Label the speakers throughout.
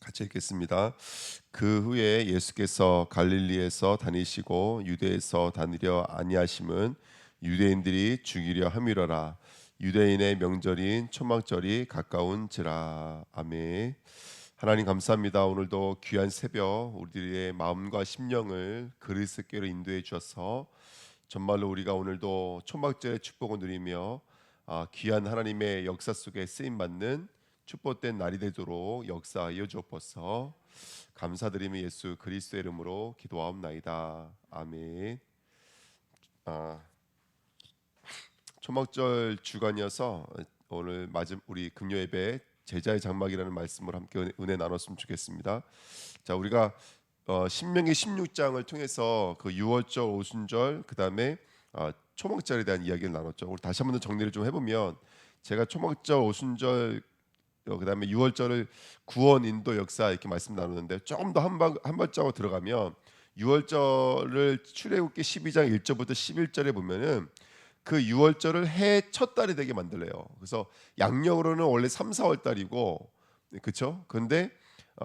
Speaker 1: 같이 읽겠습니다. 그 후에 예수께서 갈릴리에서 다니시고 유대에서 다니려 아니하심은 유대인들이 죽이려 함이러라. 유대인의 명절인 초막절이 가까운지라. 아멘. 하나님 감사합니다. 오늘도 귀한 새벽 우리들의 마음과 심령을 그리스도께로 인도해 주셔서 정말로 우리가 오늘도 초막절의 축복을 누리며 귀한 하나님의 역사 속에 쓰임 받는 축복된 날이 되도록 역사하여 주옵소서. 감사드리며 예수 그리스도의 이름으로 기도하옵나이다. 아멘. 초막절 주간이어서 오늘 우리 금요 예배 제자의 장막이라는 말씀을 함께 은혜 나눴으면 좋겠습니다. 자, 우리가 신명기 16장을 통해서 그 유월절, 오순절, 그다음에 초막절에 대한 이야기를 나눴죠. 우리 다시 한번 더 정리를 좀 해보면, 제가 초막절, 오순절, 그다음에 유월절을 구원 인도 역사 이렇게 말씀 나누는데, 조금 더 한 발자국 들어가면 유월절을 출애굽기 12장 1절부터 11절에 보면은 그 유월절을 해 첫 달이 되게 만들래요. 그래서 양력으로는 원래 3, 4월 달이고, 그렇죠? 그런데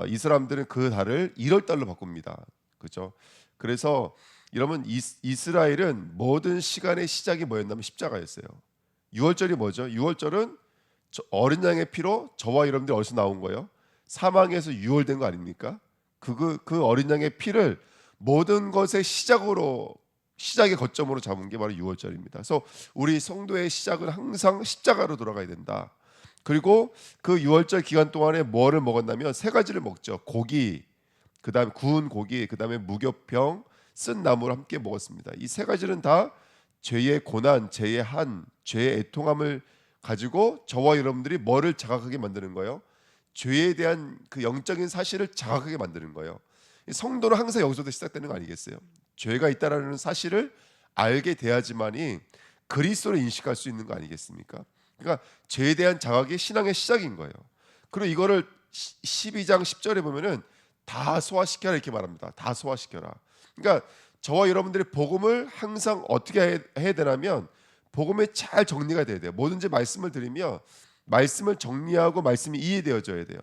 Speaker 1: 이 사람들은 그 달을 1월 달로 바꿉니다. 그렇죠? 그래서 여러분, 이스라엘은 모든 시간의 시작이 뭐였냐면 십자가였어요. 유월절이 뭐죠? 유월절은 어린 양의 피로 저와 여러분들이 어디서 나온 거예요? 사망에서 유월된 거 아닙니까? 그 어린 양의 피를 모든 것의 시작의 거점으로 잡은 게 바로 유월절입니다. 그래서 우리 성도의 시작은 항상 십자가로 돌아가야 된다. 그리고 그 유월절 기간 동안에 뭐를 먹었냐면 세 가지를 먹죠. 고기, 그다음에 구운 고기, 그다음에 무교병, 쓴 나무를 함께 먹었습니다. 이 세 가지는 다 죄의 고난, 죄의 한, 죄의 애통함을 가지고 저와 여러분들이 뭐를 자각하게 만드는 거예요? 죄에 대한 그 영적인 사실을 자각하게 만드는 거예요. 성도는 항상 여기서부터 시작되는 거 아니겠어요? 죄가 있다라는 사실을 알게 돼야지만이 그리스도를 인식할 수 있는 거 아니겠습니까? 그러니까 죄에 대한 자각이 신앙의 시작인 거예요. 그리고 이거를 12장 10절에 보면은 다 소화시켜라 이렇게 말합니다. 다 소화시켜라. 그러니까 저와 여러분들이 복음을 항상 어떻게 해야 되냐면, 복음이 잘 정리가 돼야 돼요. 뭐든지 말씀을 드리면 말씀을 정리하고 말씀이 이해되어져야 돼요.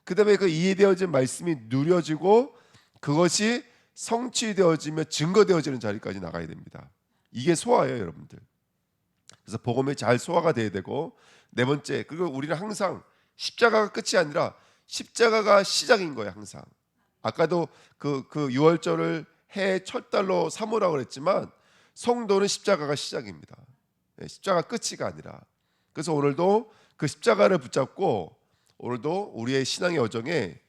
Speaker 1: 그 다음에 그 이해되어진 말씀이 누려지고 그것이 성취되어지며 증거되어지는 자리까지 나가야 됩니다. 이게 소화예요, 여러분들. 그래서 복음이 잘 소화가 돼야 되고, 네 번째, 그리고 우리는 항상 십자가가 끝이 아니라 십자가가 시작인 거예요. 항상. 아까도 그 유월절을 해 첫 달로 삼으라고 그랬지만 성도는 십자가가 시작입니다. 십자가 끝이가 아니라. 그래서 오늘도 그 십자가를 붙잡고 오늘도 우리의 신앙의 여정에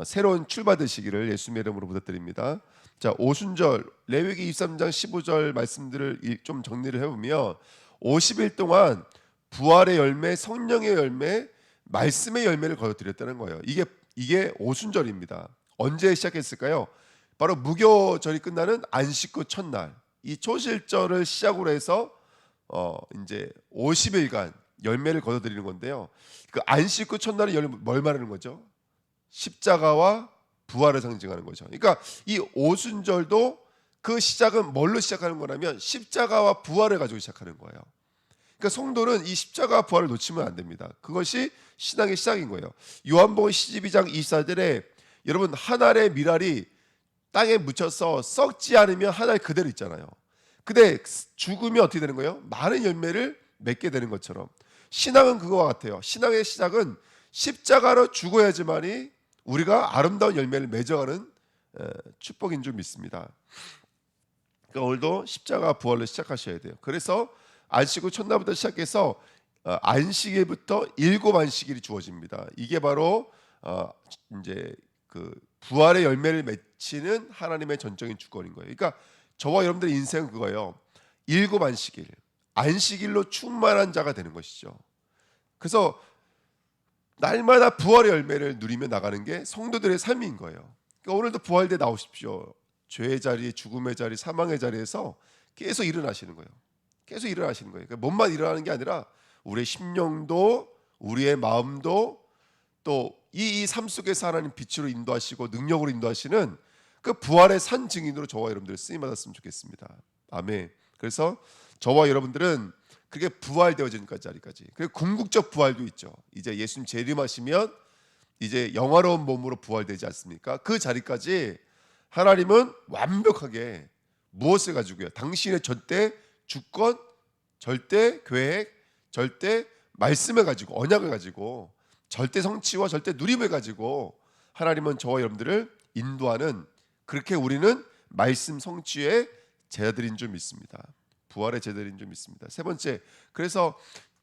Speaker 1: 새로운 출발 되시기를 예수님의 이름으로 부탁드립니다. 자, 오순절 레위기 23장 15절 말씀들을 좀 정리를 해보면 50일 동안 부활의 열매, 성령의 열매, 말씀의 열매를 거둬들였다는 거예요. 이게 오순절입니다. 언제 시작했을까요? 바로 무교절이 끝나는 안식 후 첫날, 이 초실절을 시작으로 해서 이제 50일간 열매를 거둬들이는 건데요. 그 안식 후 첫날은 뭘 말하는 거죠? 십자가와 부활을 상징하는 거죠. 그러니까 이 오순절도 그 시작은 뭘로 시작하는 거냐면 십자가와 부활을 가지고 시작하는 거예요. 그러니까 성도는 이 십자가와 부활을 놓치면 안 됩니다. 그것이 신앙의 시작인 거예요. 요한복음 12장 24절에 여러분, 한 알의 밀알이 땅에 묻혀서 썩지 않으면 한 알 그대로 있잖아요. 근데 죽으면 어떻게 되는 거예요? 많은 열매를 맺게 되는 것처럼 신앙은 그거와 같아요. 신앙의 시작은 십자가로 죽어야지만이 우리가 아름다운 열매를 맺어가는 축복인 줄 믿습니다. 그러니까 오늘도 십자가 부활로 시작하셔야 돼요. 그래서 안식 후 첫날부터 시작해서 안식일부터 7안식일이 주어집니다. 이게 바로 이제 그 부활의 열매를 맺히는 하나님의 전적인 주권인 거예요. 그러니까 저와 여러분들의 인생은 그거예요. 7안식일, 안식일로 충만한 자가 되는 것이죠. 그래서 날마다 부활의 열매를 누리며 나가는 게 성도들의 삶인 거예요. 그러니까 오늘도 부활대 나오십시오. 죄의 자리, 죽음의 자리, 사망의 자리에서 계속 일어나시는 거예요. 계속 일어나시는 거예요. 그러니까 몸만 일어나는 게 아니라 우리의 심령도, 우리의 마음도, 또 이 삶 속에서 하나님 빛으로 인도하시고 능력으로 인도하시는 그 부활의 산 증인으로 저와 여러분들 쓰임 받았으면 좋겠습니다. 아멘. 그래서 저와 여러분들은 그게 부활되어지는 자리까지. 그리고 궁극적 부활도 있죠. 이제 예수님 재림하시면 이제 영화로운 몸으로 부활되지 않습니까? 그 자리까지 하나님은 완벽하게 무엇을 가지고요? 당신의 절대 주권, 절대 계획, 절대 말씀을 가지고, 언약을 가지고, 절대 성취와 절대 누림을 가지고 하나님은 저와 여러분들을 인도하는, 그렇게 우리는 말씀 성취의 제자들인 줄 믿습니다. 부활의 제자들인 줄 믿습니다. 세 번째, 그래서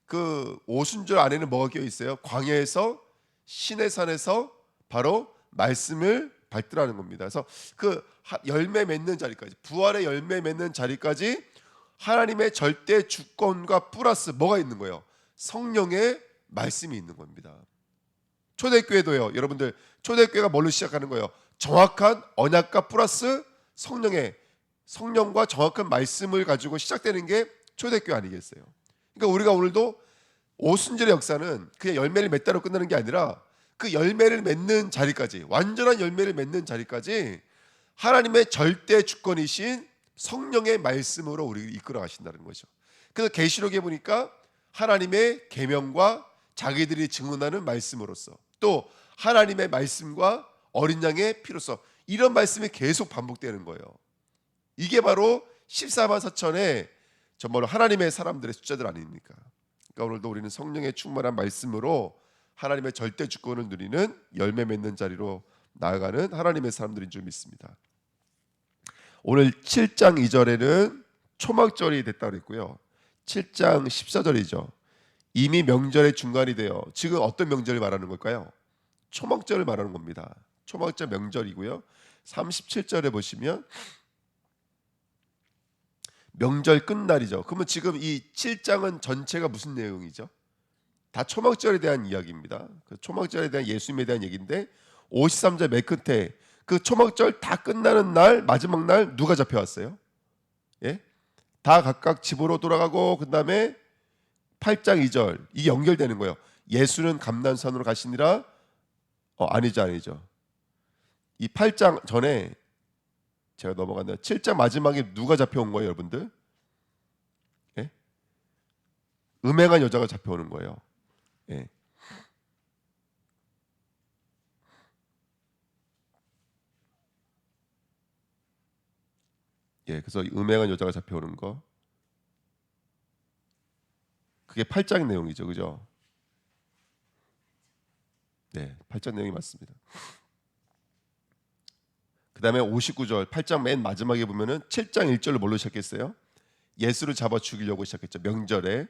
Speaker 1: 그 오순절 안에는 뭐가 끼어 있어요? 광야에서, 시내산에서 바로 말씀을 발달하는 겁니다. 그래서 그 열매 맺는 자리까지, 부활의 열매 맺는 자리까지 하나님의 절대 주권과 플러스 뭐가 있는 거예요? 성령의 말씀이 있는 겁니다. 초대교회도요. 여러분들, 초대교회가 뭘로 시작하는 거예요? 정확한 언약과 플러스 성령과 정확한 말씀을 가지고 시작되는 게 초대교회 아니겠어요? 그러니까 우리가 오늘도 오순절의 역사는 그냥 열매를 맺다로 끝나는 게 아니라 그 열매를 맺는 자리까지, 완전한 열매를 맺는 자리까지 하나님의 절대 주권이신 성령의 말씀으로 우리를 이끌어 가신다는 거죠. 그래서 계시록에 보니까 하나님의 계명과 자기들이 증언하는 말씀으로서, 또 하나님의 말씀과 어린 양의 피로서, 이런 말씀이 계속 반복되는 거예요. 이게 바로 14만 4천의 정말로 하나님의 사람들의 숫자들 아닙니까? 그러니까 오늘도 우리는 성령의 충만한 말씀으로 하나님의 절대 주권을 누리는 열매 맺는 자리로 나아가는 하나님의 사람들인 줄 믿습니다. 오늘 7장 2절에는 초막절이 됐다고 했고요. 7장 14절이죠. 이미 명절의 중간이 되어, 지금 어떤 명절을 말하는 걸까요? 초막절을 말하는 겁니다. 초막절 명절이고요. 37절에 보시면 명절 끝날이죠. 그러면 지금 이 7장은 전체가 무슨 내용이죠? 다 초막절에 대한 이야기입니다. 그 초막절에 대한 예수님에 대한 얘기인데 53절 맨 끝에 그 초막절 다 끝나는 날, 마지막 날 누가 잡혀왔어요? 예? 다 각각 집으로 돌아가고, 그 다음에 8장 2절 이게 연결되는 거예요. 예수는 감난산으로 가시니라. 아니죠. 이 8장 전에 제가 넘어갔네요. 7장 마지막에 누가 잡혀온 거예요, 여러분들? 예? 음행한 여자가 잡혀오는 거예요. 예. 예, 그래서 음행한 여자가 잡혀오는 거, 그게 8장 내용이죠, 그죠? 네, 8장 내용이 맞습니다. 그 다음에 59절, 8장 맨 마지막에 보면은 7장 1절로 뭘로 시작했어요? 예수를 잡아 죽이려고 시작했죠. 명절에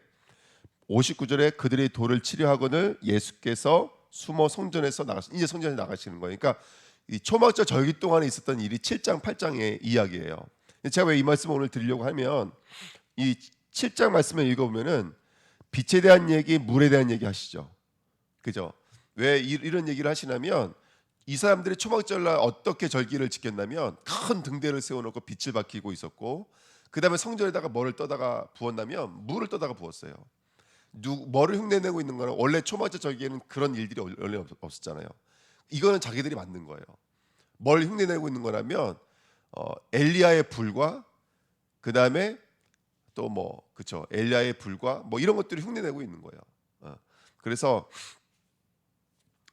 Speaker 1: 59절에 그들이 돌을 치려 하거늘 예수께서 숨어 성전에서 이제 성전에 나가시는 거예요. 그러니까 이 초막절 절기 동안에 있었던 일이 7장 8장의 이야기예요. 제가 왜 이 말씀을 오늘 드리려고 하면, 이 7장 말씀을 읽어보면은 빛에 대한 얘기, 물에 대한 얘기 하시죠. 그죠? 왜 이런 얘기를 하시냐면, 이 사람들이 초막절날 어떻게 절기를 지켰냐면 큰 등대를 세워놓고 빛을 밝히고 있었고, 그 다음에 성전에다가 뭐를 떠다가 부었냐면 물을 떠다가 부었어요. 뭐를 흉내내고 있는 거는, 원래 초막절 절기에는 그런 일들이 원래 없었잖아요. 이거는 자기들이 만든 거예요. 뭘 흉내내고 있는 거라면 엘리야의 불과, 그 다음에 또 뭐, 그쵸, 엘리야의 불과 뭐 이런 것들을 흉내내고 있는 거예요. 그래서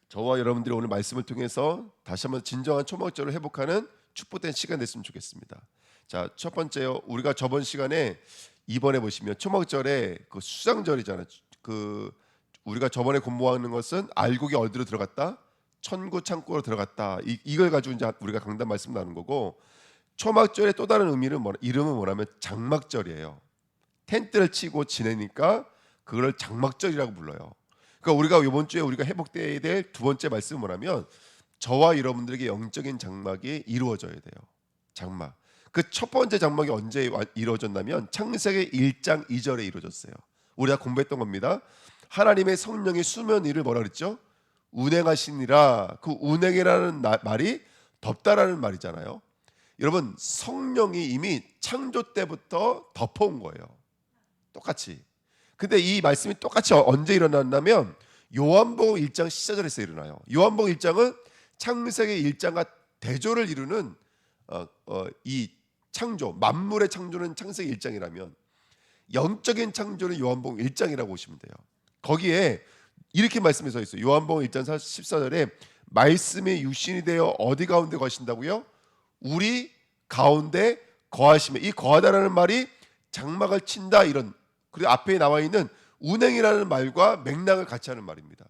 Speaker 1: 저와 여러분들이 오늘 말씀을 통해서 다시 한번 진정한 초막절을 회복하는 축복된 시간 됐으면 좋겠습니다. 자, 첫 번째요. 우리가 저번 시간에 이번에 보시면 초막절에 그 수장절이잖아요. 그 우리가 저번에 공부하는 것은 알곡이 어디로 들어갔다? 천구 창고로 들어갔다. 이걸 가지고 이제 우리가 강단 말씀 나눈 거고, 초막절의 또 다른 이름은 뭐냐면 장막절이에요. 텐트를 치고 지내니까 그걸 장막절이라고 불러요. 그러니까 우리가 이번 주에 우리가 회복돼야 될 두 번째 말씀은 뭐냐면, 저와 여러분들에게 영적인 장막이 이루어져야 돼요. 장막. 그 첫 번째 장막이 언제 이루어졌냐면 창세기 1장 2절에 이루어졌어요. 우리가 공부했던 겁니다. 하나님의 성령의 수면 위를 뭐라 그랬죠? 운행하시니라. 그 운행이라는 말이 덮다라는 말이잖아요. 여러분, 성령이 이미 창조 때부터 덮어온 거예요. 똑같이. 근데 이 말씀이 똑같이 언제 일어났냐면 요한복음 1장 14절에서 일어나요. 요한복음 1장은 창세기 1장과 대조를 이루는 이 창조, 만물의 창조는 창세기 1장이라면 영적인 창조는 요한복음 1장이라고 보시면 돼요. 거기에 이렇게 말씀이 써 있어요. 요한복음 1장 14절에 말씀이 육신이 되어 어디 가운데 거하신다고요? 우리 가운데 거하시며, 이 거하다라는 말이 장막을 친다 이런, 그리고 앞에 나와 있는 운행이라는 말과 맥락을 같이 하는 말입니다.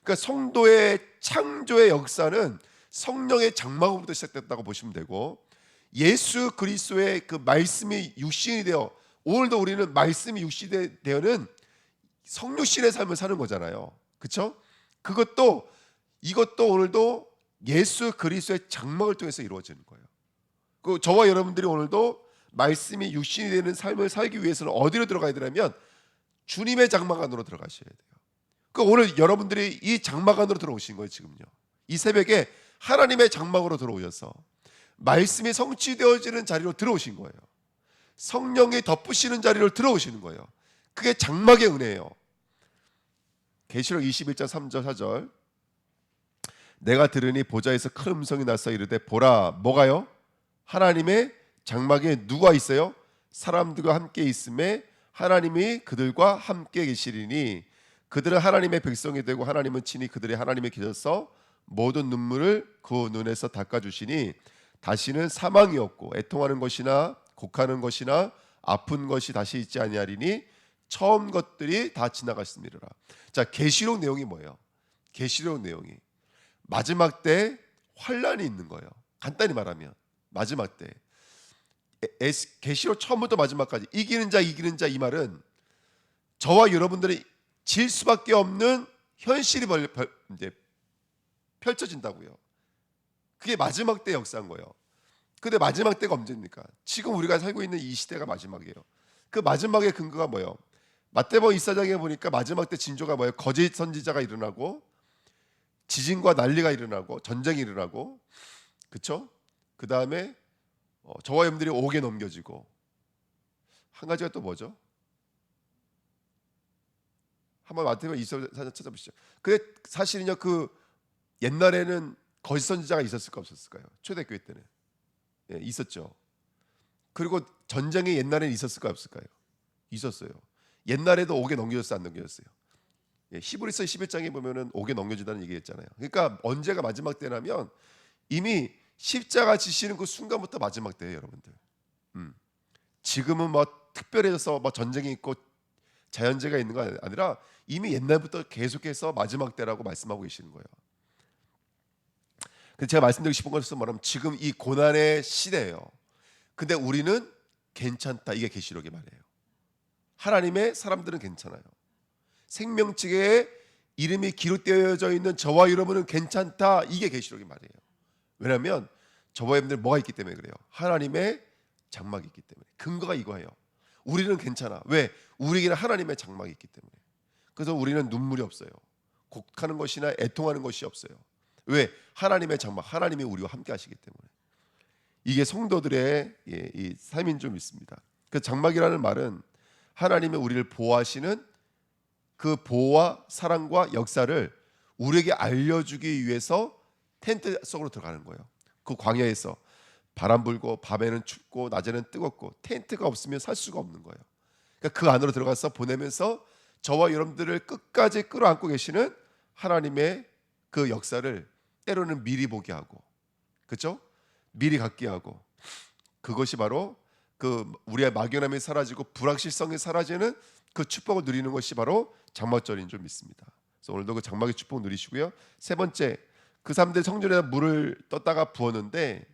Speaker 1: 그러니까 성도의 창조의 역사는 성령의 장막으로부터 시작됐다고 보시면 되고, 예수 그리스도의 그 말씀이 육신이 되어, 오늘도 우리는 말씀이 육신이 되어는 성육신의 삶을 사는 거잖아요. 그렇죠? 그것도 이것도 오늘도 예수 그리스도의 장막을 통해서 이루어지는 거예요. 그 저와 여러분들이 오늘도 말씀이 육신이 되는 삶을 살기 위해서는 어디로 들어가야 되냐면 주님의 장막 안으로 들어가셔야 돼요. 그 오늘 여러분들이 이 장막 안으로 들어오신 거예요. 지금요, 이 새벽에 하나님의 장막으로 들어오셔서 말씀이 성취되어지는 자리로 들어오신 거예요. 성령이 덮으시는 자리로 들어오시는 거예요. 그게 장막의 은혜예요. 계시록 21장 3절 4절, 내가 들으니 보좌에서 큰 음성이 나서 이르되 보라, 뭐가요? 하나님의 장막에 누가 있어요? 사람들과 함께 있음에 하나님이 그들과 함께 계시리니 그들은 하나님의 백성이 되고 하나님은 친히 그들의 하나님에 계셔서 모든 눈물을 그 눈에서 닦아주시니 다시는 사망이 없고 애통하는 것이나 곡하는 것이나 아픈 것이 다시 있지 아니하리니 처음 것들이 다 지나갔음이라. 자, 계시록 내용이 뭐예요? 계시록 내용이 마지막 때 환란이 있는 거예요. 간단히 말하면 마지막 때 계시록 처음부터 마지막까지 이기는 자 이 말은 저와 여러분들이 질 수밖에 없는 현실이 이제 펼쳐진다고요. 그게 마지막 때 역사인 거예요. 근데 마지막 때가 언제입니까? 지금 우리가 살고 있는 이 시대가 마지막이에요. 그 마지막의 근거가 뭐예요? 마태복음 1사장에 보니까 마지막 때 징조가 뭐예요? 거짓 선지자가 일어나고 지진과 난리가 일어나고 전쟁이 일어나고, 그렇죠? 그 다음에 저와 여러분들이 옥에 넘겨지고, 한 가지가 또 뭐죠? 한번 마태복음 2장 찾아보시죠. 근데 사실은요, 그 옛날에는 거짓 선지자가 있었을까 없었을까요? 초대교회 때는 있었죠. 그리고 전쟁이 옛날에는 있었을까 없을까요? 있었어요. 옛날에도 옥에 넘겨졌어요, 안 넘겨졌어요? 히브리서 11장에 보면은 옥에 넘겨진다는 얘기했잖아요. 그러니까 언제가 마지막 때냐면 이미 십자가 지시는 그 순간부터 마지막 때예요, 여러분들. 지금은 뭐 특별해져서 뭐 전쟁이 있고 자연재해가 있는 거 아니라 이미 옛날부터 계속해서 마지막 때라고 말씀하고 계시는 거예요. 근데 제가 말씀드리고 싶은 것은 뭐냐면 지금 이 고난의 시대예요. 근데 우리는 괜찮다, 이게 계시록의 말이에요. 하나님의 사람들은 괜찮아요. 생명책에 이름이 기록되어져 있는 저와 여러분은 괜찮다, 이게 계시록의 말이에요. 왜냐하면 저와 여러분들 뭐가 있기 때문에 그래요? 하나님의 장막이 있기 때문에. 근거가 이거예요. 우리는 괜찮아. 왜? 우리에게는 하나님의 장막이 있기 때문에. 그래서 우리는 눈물이 없어요. 곡하는 것이나 애통하는 것이 없어요. 왜? 하나님의 장막, 하나님이 우리와 함께 하시기 때문에. 이게 성도들의 이 삶인 줄 믿습니다. 그 장막이라는 말은 하나님의 우리를 보호하시는 그 보호와 사랑과 역사를 우리에게 알려주기 위해서 텐트 속으로 들어가는 거예요. 그 광야에서 바람 불고 밤에는 춥고 낮에는 뜨겁고 텐트가 없으면 살 수가 없는 거예요. 그러니까 그 안으로 들어가서 보내면서 저와 여러분들을 끝까지 끌어안고 계시는 하나님의 그 역사를 때로는 미리 보게 하고, 그렇죠? 미리 갖게 하고, 그것이 바로 그 우리의 막연함이 사라지고 불확실성이 사라지는 그 축복을 누리는 것이 바로 장막절인 줄 믿습니다. 그래서 오늘도 그 장막의 축복을 누리시고요. 세 번째, 그 사람들 성전에다 물을 떴다가 부었는데,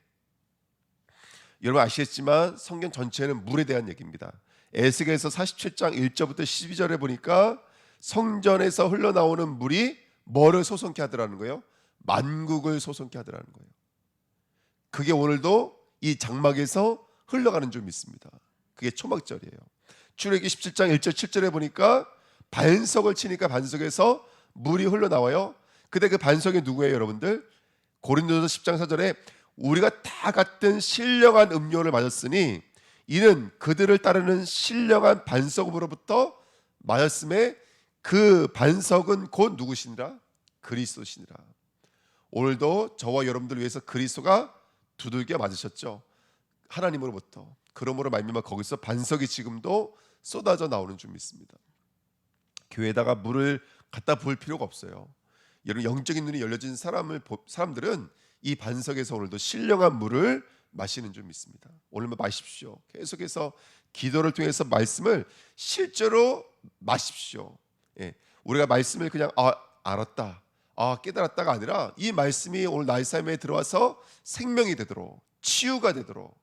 Speaker 1: 여러분 아시겠지만 성경 전체는 물에 대한 얘기입니다. 에스겔서 47장 1절부터 12절에 보니까 성전에서 흘러나오는 물이 뭐를 솟원케 하더라는 거예요? 만국을 솟원케 하더라는 거예요. 그게 오늘도 이 장막에서 흘러가는 줄 믿습니다. 그게 초막절이에요. 출애굽기 17장 1절 7절에 보니까 반석을 치니까 반석에서 물이 흘러나와요. 근데 그 반석이 누구예요, 여러분들? 고린도서 10장 4절에 우리가 다 같은 신령한 음료를 마셨으니 이는 그들을 따르는 신령한 반석으로부터 마셨음에 그 반석은 곧 누구시니라? 그리스도시니라. 오늘도 저와 여러분들 위해서 그리스도가 두들겨 맞으셨죠. 하나님으로부터. 그러므로 말미암아 거기서 반석이 지금도 쏟아져 나오는 줄 믿습니다. 교회에다가 물을 갖다 부을 필요가 없어요. 여러분 영적인 눈이 열려진 사람들은 이 반석에서 오늘도 신령한 물을 마시는 줄 믿습니다. 오늘 마십시오. 계속해서 기도를 통해서 말씀을 실제로 마십시오. 예, 우리가 말씀을 그냥 알았다, 깨달았다가 아니라 이 말씀이 오늘 나의 삶에 들어와서 생명이 되도록, 치유가 되도록,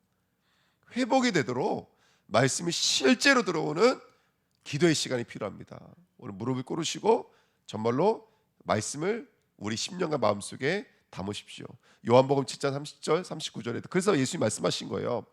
Speaker 1: 회복이 되도록 말씀이 실제로 들어오는 기도의 시간이 필요합니다. 오늘 무릎을 꿇으시고 정말로 말씀을 우리 심령과 마음속에 담으십시오. 요한복음 7장 30절 39절에 그래서 예수님이 말씀하신 거예요.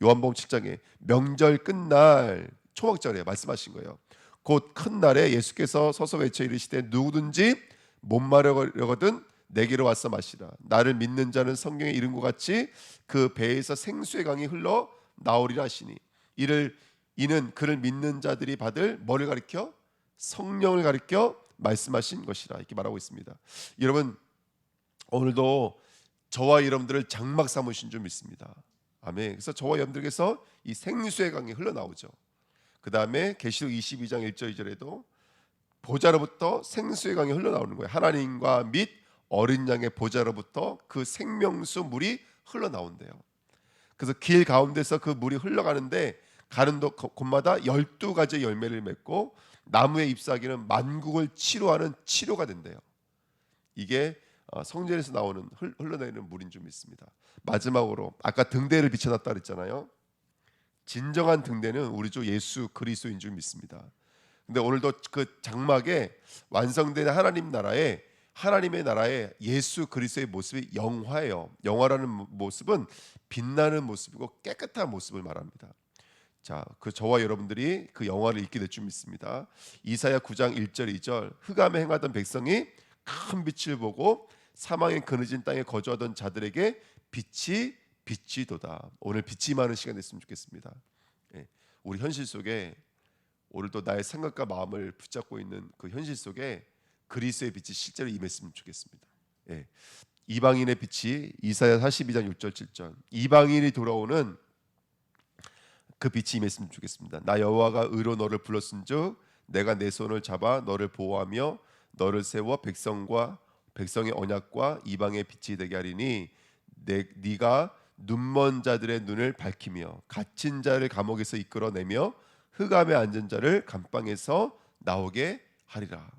Speaker 1: 요한복음 7장에 명절 끝날 초막절에 말씀하신 거예요. 곧 큰 날에 예수께서 서서 외쳐 이르시되 누구든지 목마르거든 내게로 와서 마시라. 나를 믿는 자는 성경에 이른 것 같이 그 배에서 생수의 강이 흘러 나오리라 하시니 이는 그를 믿는 자들이 받을 뭐를 가리켜? 성령을 가리켜 말씀하신 것이라 이렇게 말하고 있습니다. 여러분 오늘도 저와 여러분들을 장막 삼으신 줄 믿습니다. 아멘. 그래서 저와 여러분들께서 이 생수의 강이 흘러나오죠. 그 다음에 계시록 22장 1절 2절에도 보좌로부터 생수의 강이 흘러나오는 거예요. 하나님과 및 어린 양의 보좌로부터 그 생명수 물이 흘러나온대요. 그래서 길 가운데서 그 물이 흘러가는데 가는 곳마다 12가지의 열매를 맺고 나무에 잎사귀는 만국을 치료하는 치료가 된대요. 이게 성전에서 나오는 흘러내리는 물인 줄 믿습니다. 마지막으로 아까 등대를 비춰놨다 그랬잖아요. 진정한 등대는 우리 주 예수 그리스도인 줄 믿습니다. 근데 오늘도 그 장막에 완성된 하나님의 나라에 예수 그리스도의 모습이 영화예요. 영화라는 모습은 빛나는 모습이고 깨끗한 모습을 말합니다. 자, 저와 여러분들이 그 영화를 읽게 될 줄 믿습니다. 이사야 9장 1절 2절 흑암에 행하던 백성이 큰 빛을 보고 사망의 그늘진 땅에 거주하던 자들에게 빛이 비치도다. 오늘 빛이 많은 시간 됐으면 좋겠습니다. 예, 우리 현실 속에 오늘도 나의 생각과 마음을 붙잡고 있는 그 현실 속에 그리스도의 빛이 실제로 임했으면 좋겠습니다. 예, 이방인의 빛이 이사야 42장 6절 7절 이방인이 돌아오는 그 빛이 임했으면 좋겠습니다. 나 여호와가 의로 너를 불렀은즉 내가 내 손을 잡아 너를 보호하며 너를 세워 백성의 언약과 이방의 빛이 되게 하리니 네가 눈먼 자들의 눈을 밝히며 갇힌 자를 감옥에서 이끌어내며 흑암에 앉은 자를 감방에서 나오게 하리라.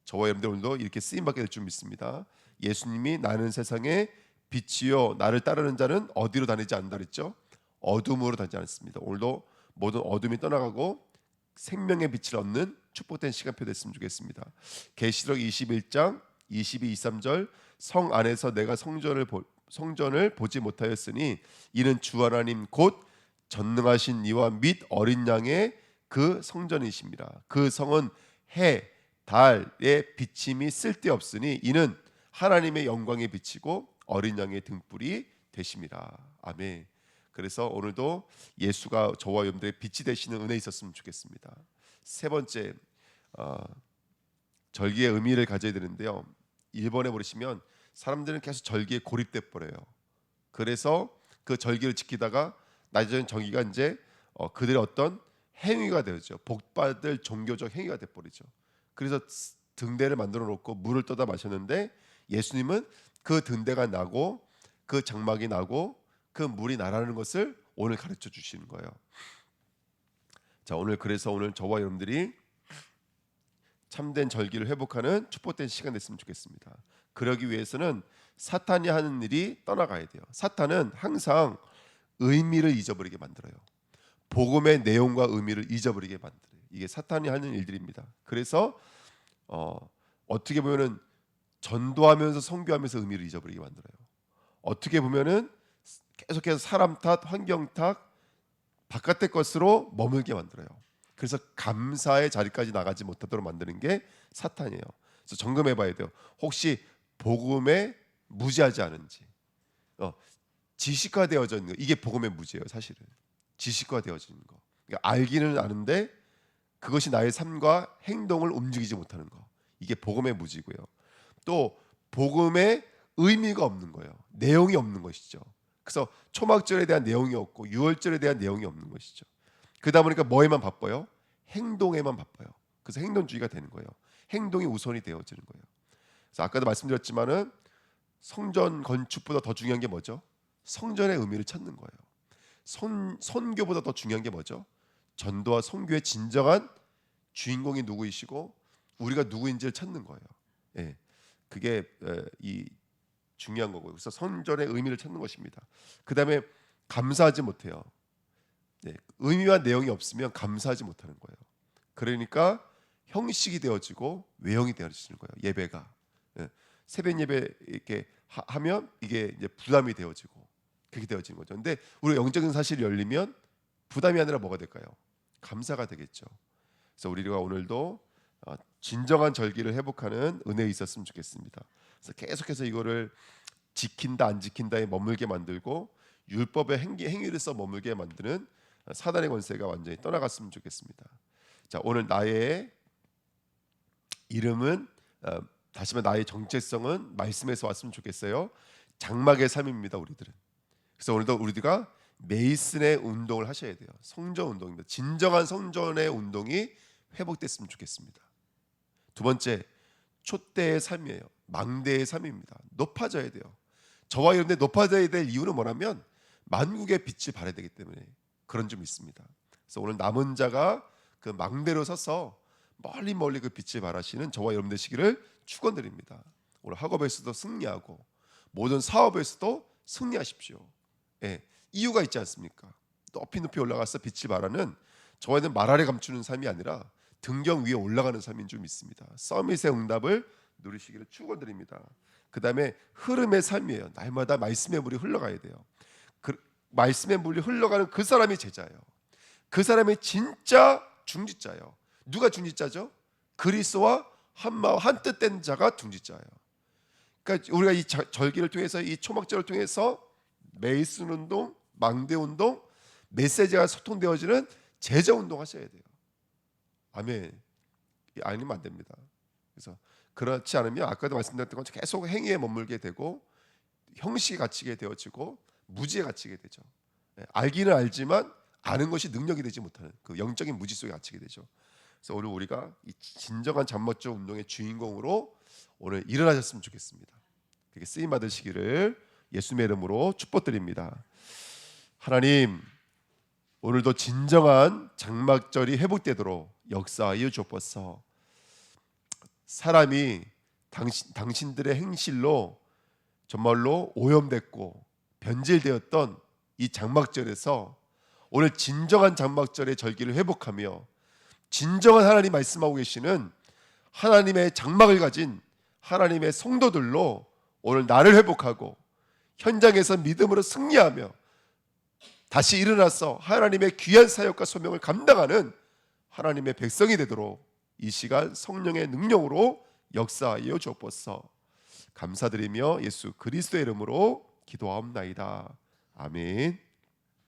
Speaker 1: 저와 여러분들 오늘도 이렇게 쓰임받게 될 줄 믿습니다. 예수님이 나는 세상의 빛이요 나를 따르는 자는 어디로 다니지 않는다 그랬죠? 어둠으로 다니지 않습니다. 오늘도 모든 어둠이 떠나가고 생명의 빛을 얻는 축복된 시간표 됐으면 좋겠습니다. 계시록 21장 22, 23절 성 안에서 내가 성전을 보지 못하였으니 이는 주 하나님 곧 전능하신 이와 및 어린 양의 그 성전이십니다. 그 성은 해, 달의 비침이 쓸데없으니 이는 하나님의 영광에 비치고 어린 양의 등불이 되심이라. 아멘. 그래서 오늘도 예수가 저와 여러분들의 빛이 되시는 은혜 있었으면 좋겠습니다. 세 번째 절기의 의미를 가져야 되는데요. 일본에 보시면 사람들은 계속 절기에 고립돼 버려요. 그래서 그 절기를 지키다가 나중에 절기가 이제 그들의 어떤 행위가 되죠. 복받을 종교적 행위가 돼 버리죠. 그래서 등대를 만들어 놓고 물을 떠다 마셨는데 예수님은 그 등대가 나고 그 장막이 나고 그 물이 나라는 것을 오늘 가르쳐 주시는 거예요. 자, 그래서 오늘 저와 여러분들이 참된 절기를 회복하는 축복된 시간 됐으면 좋겠습니다. 그러기 위해서는 사탄이 하는 일이 떠나가야 돼요. 사탄은 항상 의미를 잊어버리게 만들어요. 복음의 내용과 의미를 잊어버리게 만들어요. 이게 사탄이 하는 일들입니다. 그래서 어떻게 보면은 전도하면서 선교하면서 의미를 잊어버리게 만들어요. 어떻게 보면은 계속해서 사람 탓, 환경 탓, 바깥의 것으로 머물게 만들어요. 그래서 감사의 자리까지 나가지 못하도록 만드는 게 사탄이에요. 그래서 점검해봐야 돼요. 혹시 복음에 무지하지 않은지, 지식화되어져 있는 거, 이게 복음의 무지예요. 사실은 지식화되어지는 거. 그러니까 알기는 아는데 그것이 나의 삶과 행동을 움직이지 못하는 거, 이게 복음의 무지고요. 또 복음의 의미가 없는 거예요. 내용이 없는 것이죠. 그래서 초막절에 대한 내용이 없고 유월절에 대한 내용이 없는 것이죠. 그러다 보니까 뭐에만 바빠요? 행동에만 바빠요. 그래서 행동주의가 되는 거예요. 행동이 우선이 되어지는 거예요. 그래서 아까도 말씀드렸지만은 성전 건축보다 더 중요한 게 뭐죠? 성전의 의미를 찾는 거예요. 선교보다 더 중요한 게 뭐죠? 전도와 선교의 진정한 주인공이 누구이시고 우리가 누구인지를 찾는 거예요. 예, 그게 이 중요한 거고요. 그래서 성전의 의미를 찾는 것입니다. 그 다음에 감사하지 못해요. 예, 의미와 내용이 없으면 감사하지 못하는 거예요. 그러니까 형식이 되어지고 외형이 되어지는 거예요. 예배가 새벽 예배 이렇게 하면 이게 이제 부담이 되어지고 그렇게 되어지는 거죠. 근데 우리 영적인 사실이 열리면 부담이 아니라 뭐가 될까요? 감사가 되겠죠. 그래서 우리가 오늘도 진정한 절기를 회복하는 은혜에 있었으면 좋겠습니다. 그래서 계속해서 이거를 지킨다 안 지킨다에 머물게 만들고 율법의 행위를 써 머물게 만드는 사단의 권세가 완전히 떠나갔으면 좋겠습니다. 자, 오늘 나의 이름은 다시 말해 나의 정체성은 말씀에서 왔으면 좋겠어요. 장막의 삶입니다. 우리들은. 그래서 오늘도 우리가 메이슨의 운동을 하셔야 돼요. 성전 운동입니다. 진정한 성전의 운동이 회복됐으면 좋겠습니다. 두 번째, 촛대의 삶이에요. 망대의 삶입니다. 높아져야 돼요. 저와 여러분들 높아져야 될 이유는 뭐냐면 만국의 빛이 발해야 되기 때문에 그런 점 있습니다. 그래서 오늘 남은 자가 그 망대로 서서 멀리 그 빛을 발하시는 저와 여러분 되시기를 축원드립니다. 오늘 학업에서도 승리하고 모든 사업에서도 승리하십시오. 예, 이유가 있지 않습니까? 높이 올라가서 빛을 발하는 저와 여러분 말 아래 감추는 삶이 아니라 등경 위에 올라가는 삶인 줄 믿습니다. 서밋의 응답을 누리시기를 축원드립니다. 그 다음에 흐름의 삶이에요. 날마다 말씀의 물이 흘러가야 돼요. 그 말씀의 물이 흘러가는 그 사람이 제자예요. 그 사람이 진짜 중지자예요. 누가 중지자죠? 그리스도와 한마음 한뜻 된 자가 중지자예요. 그러니까 우리가 이 절기를 통해서 이 초막절을 통해서 메이슨 운동, 망대 운동, 메시지가 소통되어지는 제자 운동 하셔야 돼요. 아멘. 아니면 안 됩니다. 그래서 그렇지 않으면 아까도 말씀드렸던 것처럼 계속 행위에 머물게 되고 형식에 갇히게 되어지고 무지에 갇히게 되죠. 알기는 알지만 아는 것이 능력이 되지 못하는 그 영적인 무지 속에 갇히게 되죠. 그래서 오늘 우리가 이 진정한 잠못절 운동의 주인공으로 오늘 일어나셨으면 좋겠습니다. 그렇게 쓰임 받으시기를 예수님의 이름으로 축복드립니다. 하나님, 오늘도 진정한 장막절이 회복되도록 역사하여 주옵소서. 사람이 당신들의 행실로 정말로 오염됐고 변질되었던 이 장막절에서 오늘 진정한 장막절의 절기를 회복하며 진정한 하나님 말씀하고 계시는 하나님의 장막을 가진 하나님의 성도들로 오늘 나를 회복하고 현장에서 믿음으로 승리하며 다시 일어나서 하나님의 귀한 사역과 소명을 감당하는 하나님의 백성이 되도록 이 시간 성령의 능력으로 역사하여 주옵소서. 감사드리며 예수 그리스도의 이름으로 기도하옵나이다. 아멘.